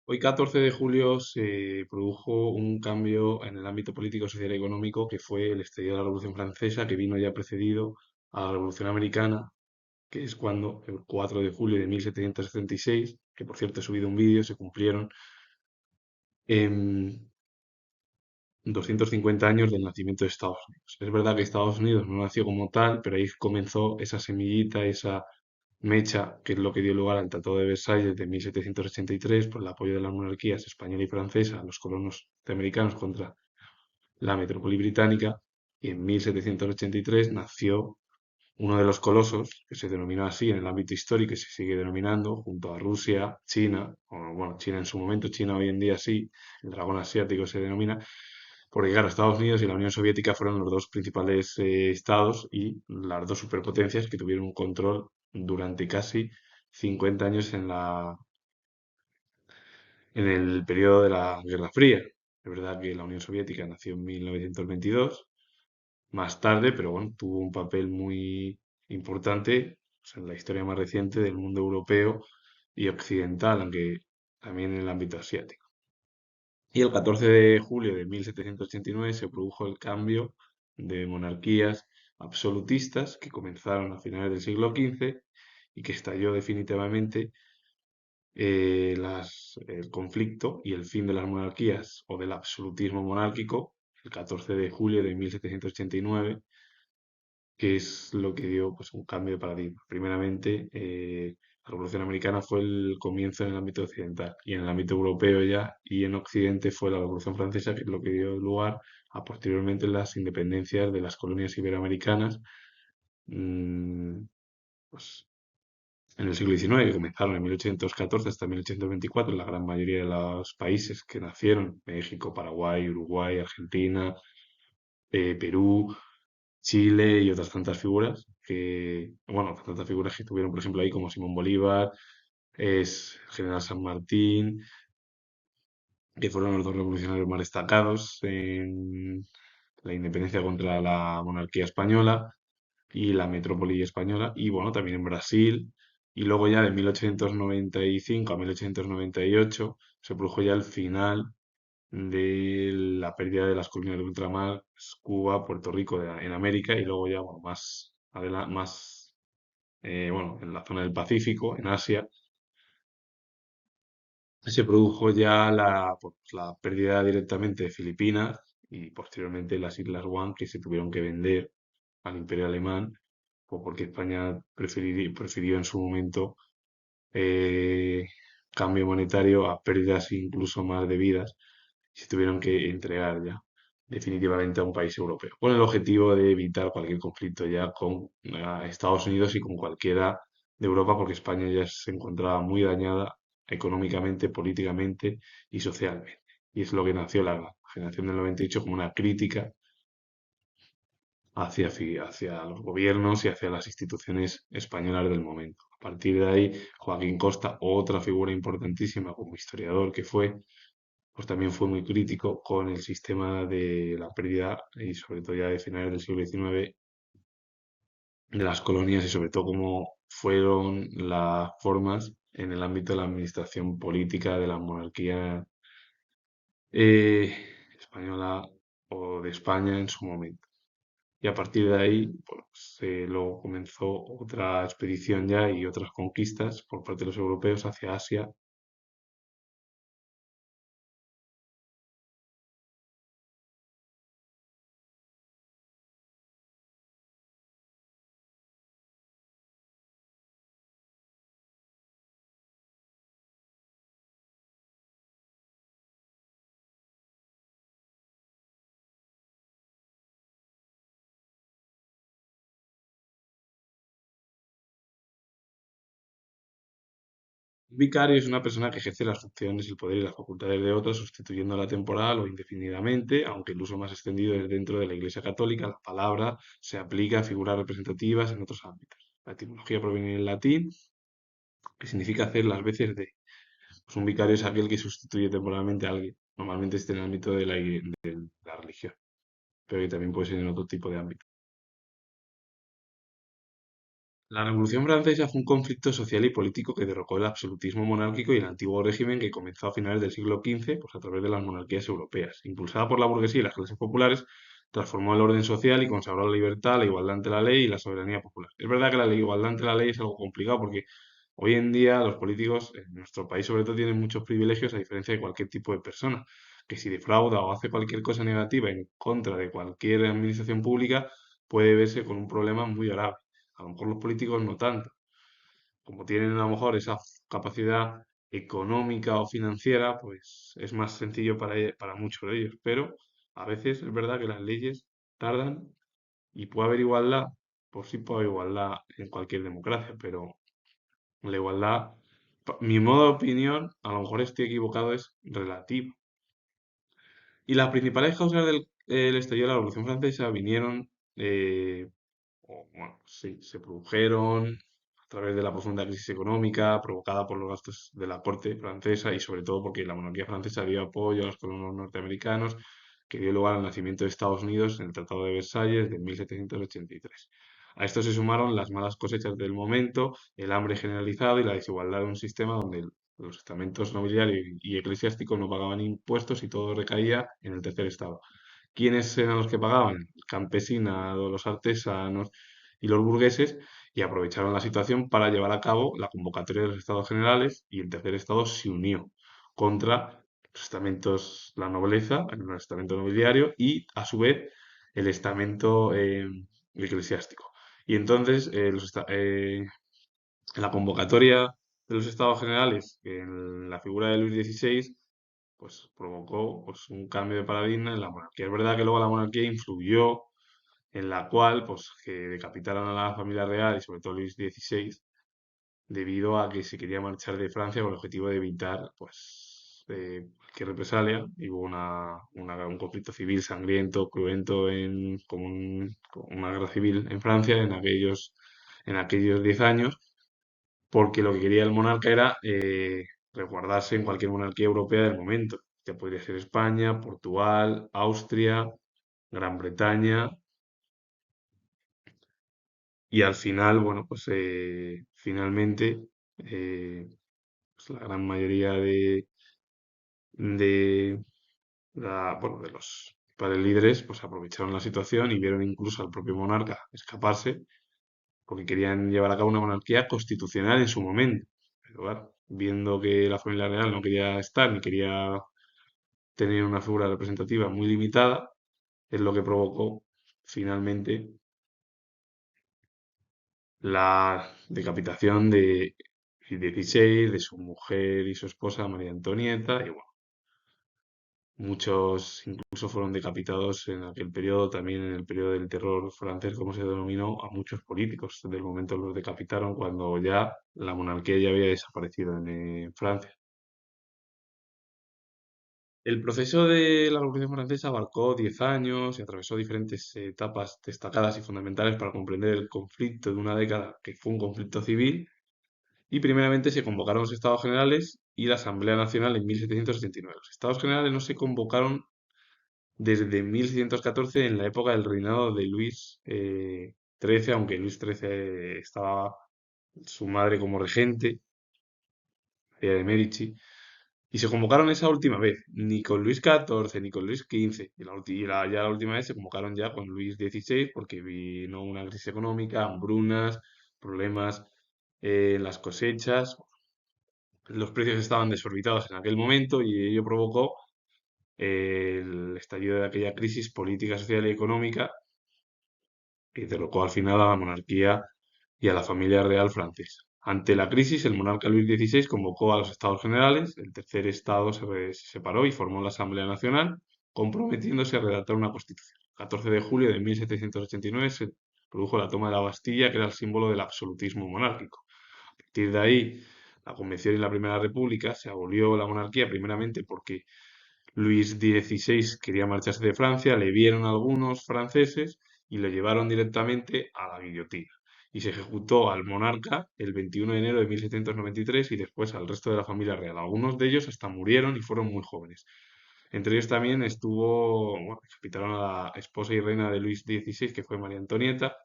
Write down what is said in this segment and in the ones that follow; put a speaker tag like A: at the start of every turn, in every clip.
A: Hoy, 14 de julio, se produjo un cambio en el ámbito político, social y económico que fue el estallido de la Revolución Francesa, que vino ya precedido a la Revolución Americana, que es cuando, el 4 de julio de 1776, que por cierto he subido un vídeo, se cumplieron 250 años del nacimiento de Estados Unidos. Es verdad que Estados Unidos no nació como tal, pero ahí comenzó esa semillita, esa mecha, que es lo que dio lugar al Tratado de Versalles de 1783 por el apoyo de las monarquías española y francesa a los colonos norteamericanos contra la metrópoli británica. Y en 1783 nació uno de los colosos, que se denominó así en el ámbito histórico y se sigue denominando, junto a Rusia, China, o bueno, China en su momento, China hoy en día sí, el dragón asiático se denomina, porque claro, Estados Unidos y la Unión Soviética fueron los dos principales estados y las dos superpotencias que tuvieron un control durante casi 50 años en el periodo de la Guerra Fría. Es verdad que la Unión Soviética nació en 1922, más tarde, pero bueno, tuvo un papel muy importante, pues, en la historia más reciente del mundo europeo y occidental, aunque también en el ámbito asiático. Y el 14 de julio de 1789 se produjo el cambio de monarquías absolutistas que comenzaron a finales del siglo XV y que estalló definitivamente el conflicto y el fin de las monarquías o del absolutismo monárquico el 14 de julio de 1789, que es lo que dio pues, un cambio de paradigma. Primeramente, la Revolución Americana fue el comienzo en el ámbito occidental y en el ámbito europeo ya y en Occidente fue la Revolución Francesa, que es lo que dio lugar a posteriormente las independencias de las colonias iberoamericanas, mm, pues, en el siglo XIX, que comenzaron en 1814 hasta 1824, en la gran mayoría de los países que nacieron, México, Paraguay, Uruguay, Argentina, Perú, Chile y otras tantas figuras bueno, otras tantas figuras que estuvieron, por ejemplo, ahí como Simón Bolívar, es el General San Martín, que fueron los dos revolucionarios más destacados en la independencia contra la monarquía española y la metrópoli española, y bueno, también en Brasil. Y luego ya de 1895 a 1898 se produjo ya el final de la pérdida de las colonias de ultramar, Cuba, Puerto Rico en América y luego ya bueno, más adelante, más bueno, en la zona del Pacífico, en Asia, se produjo ya pues, la pérdida directamente de Filipinas y posteriormente las Islas Guam que se tuvieron que vender al Imperio Alemán, pues porque España prefirió en su momento eh, cambio monetario a pérdidas incluso más de vidas y se tuvieron que entregar ya definitivamente a un país europeo, con el objetivo de evitar cualquier conflicto ya con Estados Unidos y con cualquiera de Europa, porque España ya se encontraba muy dañada económicamente, políticamente y socialmente. Y es lo que nació la generación del 98 como una crítica hacia los gobiernos y hacia las instituciones españolas del momento. A partir de ahí, Joaquín Costa, otra figura importantísima como historiador que fue, pues también fue muy crítico con el sistema de la pérdida y sobre todo ya de finales del siglo XIX de las colonias y sobre todo cómo fueron las formas en el ámbito de la administración política de la monarquía eh, española o de España en su momento. Y a partir de ahí, pues luego comenzó otra expedición ya y otras conquistas por parte de los europeos hacia Asia. Un vicario es una persona que ejerce las funciones, el poder y las facultades de otros, sustituyéndola temporal o indefinidamente, aunque el uso más extendido es dentro de la Iglesia Católica. La palabra se aplica a figuras representativas en otros ámbitos. La etimología proviene del latín, que significa hacer las veces de. Pues un vicario es aquel que sustituye temporalmente a alguien. Normalmente está en el ámbito de la religión, pero que también puede ser en otro tipo de ámbito. La Revolución Francesa fue un conflicto social y político que derrocó el absolutismo monárquico y el antiguo régimen que comenzó a finales del siglo XV, pues a través de las monarquías europeas. Impulsada por la burguesía y las clases populares, transformó el orden social y consagró la libertad, la igualdad ante la ley y la soberanía popular. Es verdad que la igualdad ante la ley es algo complicado porque hoy en día los políticos en nuestro país sobre todo tienen muchos privilegios a diferencia de cualquier tipo de persona, que si defrauda o hace cualquier cosa negativa en contra de cualquier administración pública puede verse con un problema muy grave. A lo mejor los políticos no tanto. Como tienen a lo mejor esa capacidad económica o financiera, pues es más sencillo para muchos de ellos. Pero a veces es verdad que las leyes tardan y puede haber igualdad, por sí puede haber igualdad en cualquier democracia, pero la igualdad, mi modo de opinión, a lo mejor estoy equivocado, es relativo. Y las principales causas del estallido de la Revolución Francesa vinieron bueno, sí, se produjeron a través de la profunda crisis económica provocada por los gastos de la corte francesa y sobre todo porque la monarquía francesa dio apoyo a los colonos norteamericanos, que dio lugar al nacimiento de Estados Unidos en el Tratado de Versalles de 1783. A esto se sumaron las malas cosechas del momento, el hambre generalizado y la desigualdad de un sistema donde los estamentos nobiliarios y eclesiásticos no pagaban impuestos y todo recaía en el tercer estado. ¿Quiénes eran los que pagaban? El campesinado, los artesanos y los burgueses, y aprovecharon la situación para llevar a cabo la convocatoria de los estados generales y el tercer estado se unió contra los estamentos, la nobleza, el estamento nobiliario y a su vez el estamento eclesiástico. Y entonces en la convocatoria de los estados generales, en la figura de Luis XVI, pues provocó pues, un cambio de paradigma en la monarquía. Es verdad que luego la monarquía influyó en la cual pues, que decapitaron a la familia real y sobre todo Luis XVI debido a que se quería marchar de Francia con el objetivo de evitar pues, cualquier represalia. Y hubo un conflicto civil sangriento, cruento, como una guerra civil en Francia en aquellos 10 años porque lo que quería el monarca era resguardarse en cualquier monarquía europea del momento. Ya podría ser España, Portugal, Austria, Gran Bretaña, y al final, bueno, pues finalmente pues, la gran mayoría de, bueno, de los principales líderes pues aprovecharon la situación y vieron incluso al propio monarca escaparse porque querían llevar a cabo una monarquía constitucional en su momento. Pero claro, viendo que la familia real no quería estar ni quería tener una figura representativa muy limitada, es lo que provocó finalmente la decapitación de Luis XVI, de su mujer y su esposa María Antonieta, y bueno, muchos incluso fueron decapitados en aquel periodo, también en el periodo del terror francés, como se denominó, a muchos políticos. Del momento los decapitaron cuando ya la monarquía ya había desaparecido en Francia. El proceso de la Revolución Francesa abarcó 10 años y atravesó diferentes etapas destacadas y fundamentales para comprender el conflicto de una década que fue un conflicto civil. Y primeramente se convocaron los Estados Generales y la Asamblea Nacional en 1789. Los Estados Generales no se convocaron desde 1614 en la época del reinado de Luis XIII, aunque Luis XIII estaba su madre como regente, María de Medici. Y se convocaron esa última vez, ni con Luis XIV ni con Luis XV. Ya la última vez se convocaron ya con Luis XVI porque vino una crisis económica, hambrunas, problemas en las cosechas. Los precios estaban desorbitados en aquel momento y ello provocó el estallido de aquella crisis política, social y económica que derrocó al final a la monarquía y a la familia real francesa. Ante la crisis, el monarca Luis XVI convocó a los Estados Generales, el tercer estado se separó y formó la Asamblea Nacional, comprometiéndose a redactar una constitución. El 14 de julio de 1789 se produjo la toma de la Bastilla, que era el símbolo del absolutismo monárquico. A partir de ahí, la Convención y la Primera República se abolió la monarquía primeramente porque Luis XVI quería marcharse de Francia, le vieron algunos franceses y lo llevaron directamente a la guillotina. Y se ejecutó al monarca el 21 de enero de 1793 y después al resto de la familia real. Algunos de ellos hasta murieron y fueron muy jóvenes. Entre ellos también bueno, decapitaron a la esposa y reina de Luis XVI, que fue María Antonieta,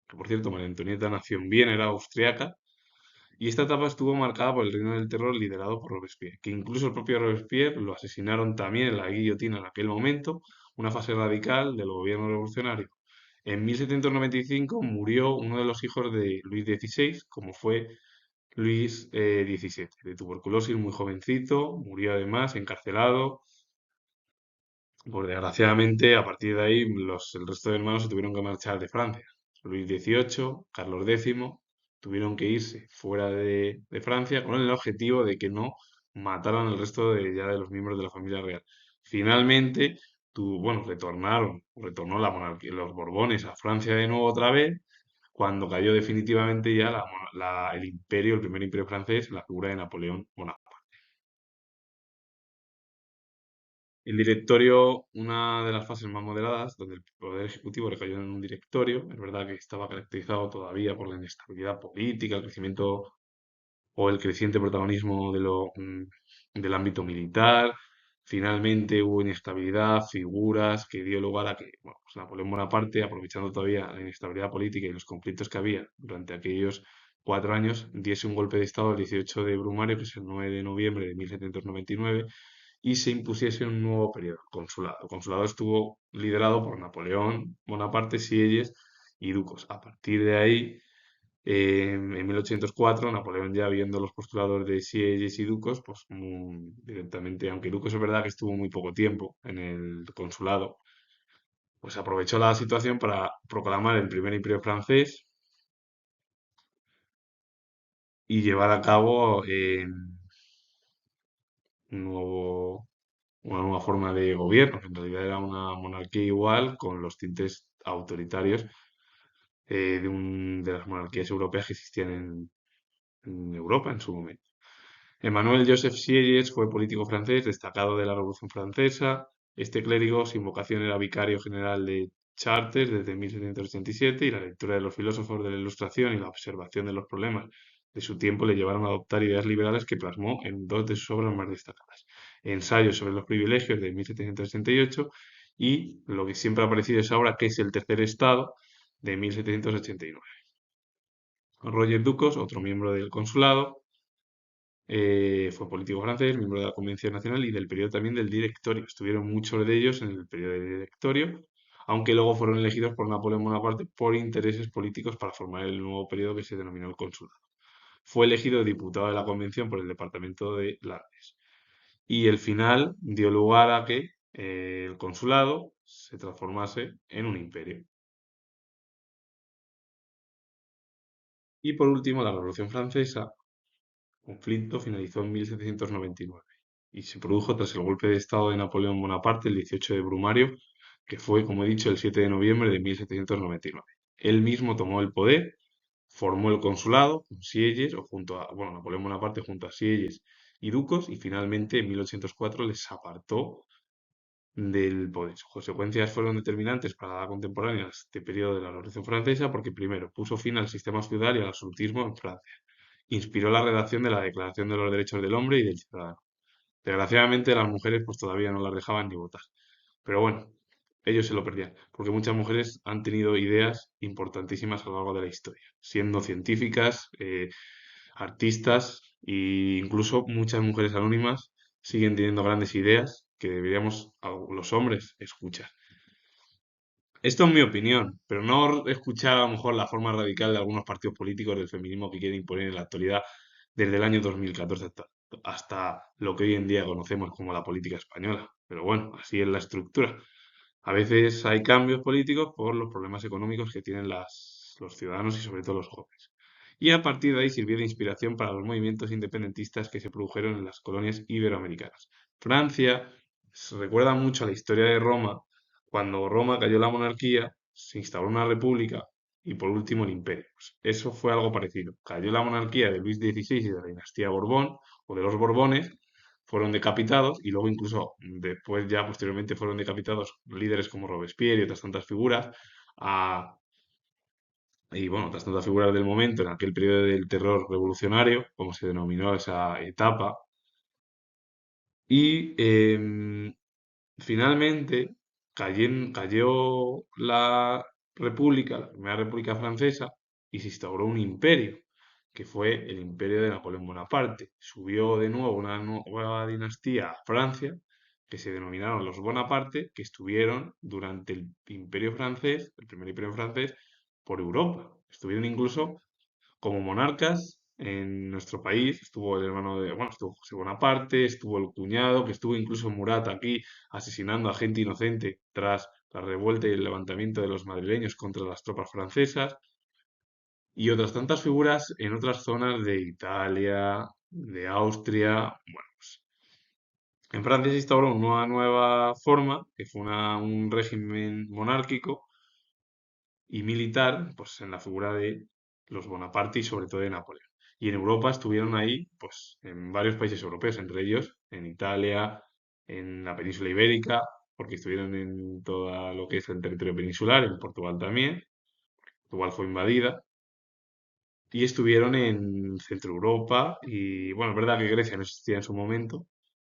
A: que por cierto María Antonieta nació en Viena, era austriaca, y esta etapa estuvo marcada por el reino del terror liderado por Robespierre, que incluso el propio Robespierre lo asesinaron también en la guillotina en aquel momento, una fase radical del gobierno revolucionario. En 1795 murió uno de los hijos de Luis XVI, como fue Luis XVII, de tuberculosis muy jovencito, murió además encarcelado. Pues desgraciadamente, a partir de ahí, el resto de hermanos se tuvieron que marchar de Francia. Luis XVIII, Carlos X, tuvieron que irse fuera de Francia con el objetivo de que no mataran al resto ya de los miembros de la familia real. Finalmente, bueno, retornó la monarquía, los Borbones a Francia de nuevo otra vez, cuando cayó definitivamente ya el imperio, el primer imperio francés, la figura de Napoleón Bonaparte. El directorio, una de las fases más moderadas, donde el poder ejecutivo recayó en un directorio, es verdad que estaba caracterizado todavía por la inestabilidad política, el crecimiento o el creciente protagonismo del ámbito militar. Finalmente hubo inestabilidad, figuras que dio lugar a que bueno, pues Napoleón Bonaparte, aprovechando todavía la inestabilidad política y los conflictos que había durante aquellos 4 años, diese un golpe de Estado el 18 de Brumario, que es el 9 de noviembre de 1799, y se impusiese un nuevo periodo, consulado. El consulado estuvo liderado por Napoleón Bonaparte, Sieyes y Ducos. A partir de ahí, en 1804, Napoleón ya viendo los postulados de Sieyes y Ducos, pues directamente, aunque Ducos es verdad que estuvo muy poco tiempo en el consulado, pues aprovechó la situación para proclamar el primer imperio francés y llevar a cabo un una nueva forma de gobierno, que en realidad era una monarquía igual con los tintes autoritarios de las monarquías europeas que existían en Europa en su momento. Emmanuel Joseph Sieyes fue político francés destacado de la Revolución Francesa. Este clérigo, sin vocación, era vicario general de Chartres desde 1787 y la lectura de los filósofos de la Ilustración y la observación de los problemas de su tiempo le llevaron a adoptar ideas liberales que plasmó en dos de sus obras más destacadas. Ensayos sobre los privilegios de 1788 y lo que siempre ha aparecido es ahora, que es el tercer estado de 1789. Roger Ducos, otro miembro del consulado, fue político francés, miembro de la Convención Nacional y del periodo también del Directorio. Estuvieron muchos de ellos en el periodo del Directorio, aunque luego fueron elegidos por Napoleón Bonaparte por intereses políticos para formar el nuevo periodo que se denominó el Consulado. Fue elegido diputado de la Convención por el departamento de Landes. Y el final dio lugar a que el consulado se transformase en un imperio. Y por último, la Revolución Francesa, conflicto finalizó en 1799 y se produjo tras el golpe de Estado de Napoleón Bonaparte el 18 de Brumario, que fue, como he dicho, el 7 de noviembre de 1799. Él mismo tomó el poder, formó el consulado con Sieyes, o junto a, bueno, Napoleón Bonaparte junto a Sieyes y Ducos, y finalmente en 1804 les apartó del poder. Sus consecuencias fueron determinantes para la contemporánea de este periodo de la Revolución Francesa porque primero puso fin al sistema feudal y al absolutismo en Francia. Inspiró la redacción de la Declaración de los Derechos del Hombre y del Ciudadano. Desgraciadamente las mujeres pues todavía no las dejaban ni votar. Pero bueno, ellos se lo perdían, porque muchas mujeres han tenido ideas importantísimas a lo largo de la historia, siendo científicas, artistas e incluso muchas mujeres anónimas siguen teniendo grandes ideas que deberíamos los hombres escuchar. Esto es mi opinión, pero no escuchar a lo mejor la forma radical de algunos partidos políticos del feminismo que quieren imponer en la actualidad desde el año 2014 hasta lo que hoy en día conocemos como la política española. Pero bueno, así es la estructura. A veces hay cambios políticos por los problemas económicos que tienen los ciudadanos y sobre todo los jóvenes. Y a partir de ahí sirvió de inspiración para los movimientos independentistas que se produjeron en las colonias iberoamericanas. Francia se recuerda mucho a la historia de Roma, cuando Roma cayó la monarquía, se instauró una república y por último el imperio. Pues eso fue algo parecido. Cayó la monarquía de Luis XVI y de la dinastía Borbón o de los Borbones, fueron decapitados y luego incluso después ya posteriormente fueron decapitados líderes como Robespierre y otras tantas figuras y bueno, otras tantas figuras del momento en aquel periodo del terror revolucionario, como se denominó esa etapa. Y finalmente cayó república, la primera república francesa, y se instauró un imperio, que fue el imperio de Napoleón Bonaparte. Subió de nuevo una nueva dinastía a Francia, que se denominaron los Bonaparte, que estuvieron durante el imperio francés, el primer imperio francés, por Europa. Estuvieron incluso como monarcas en nuestro país. Estuvo el hermano de, bueno, estuvo José Bonaparte, estuvo el cuñado, que estuvo incluso Murat aquí asesinando a gente inocente tras la revuelta y el levantamiento de los madrileños contra las tropas francesas, y otras tantas figuras en otras zonas de Italia, de Austria. Bueno, pues, en Francia se instauró una nueva forma, que fue un régimen monárquico y militar, pues en la figura de los Bonaparte y sobre todo de Napoleón. Y en Europa estuvieron ahí, pues en varios países europeos, entre ellos en Italia, en la península ibérica, porque estuvieron en todo lo que es el territorio peninsular, en Portugal también. Portugal fue invadida. Y estuvieron en Centro Europa y, bueno, es verdad que Grecia no existía en su momento,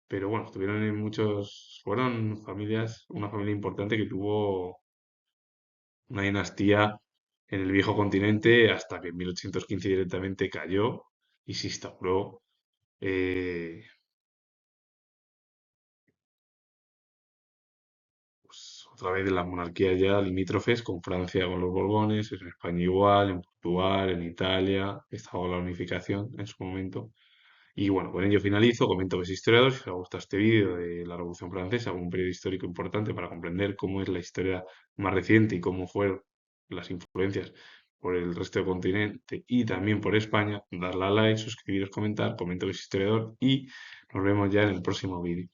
A: pero bueno, estuvieron en muchos, fueron familias, una familia importante que tuvo una dinastía en el viejo continente hasta que en 1815 directamente cayó y se instauró eh, pues, otra vez las monarquías ya limítrofes con Francia, con los Borbones, en España igual, en Portugal, en Italia, estaba la unificación en su momento. Y bueno, con ello finalizo. Comento que soy historiador. Si os ha gustado este vídeo de la Revolución Francesa, un periodo histórico importante para comprender cómo es la historia más reciente y cómo fueron las influencias por el resto del continente y también por España, darle a like, suscribiros, comentar. Comento que soy historiador y nos vemos ya en el próximo vídeo.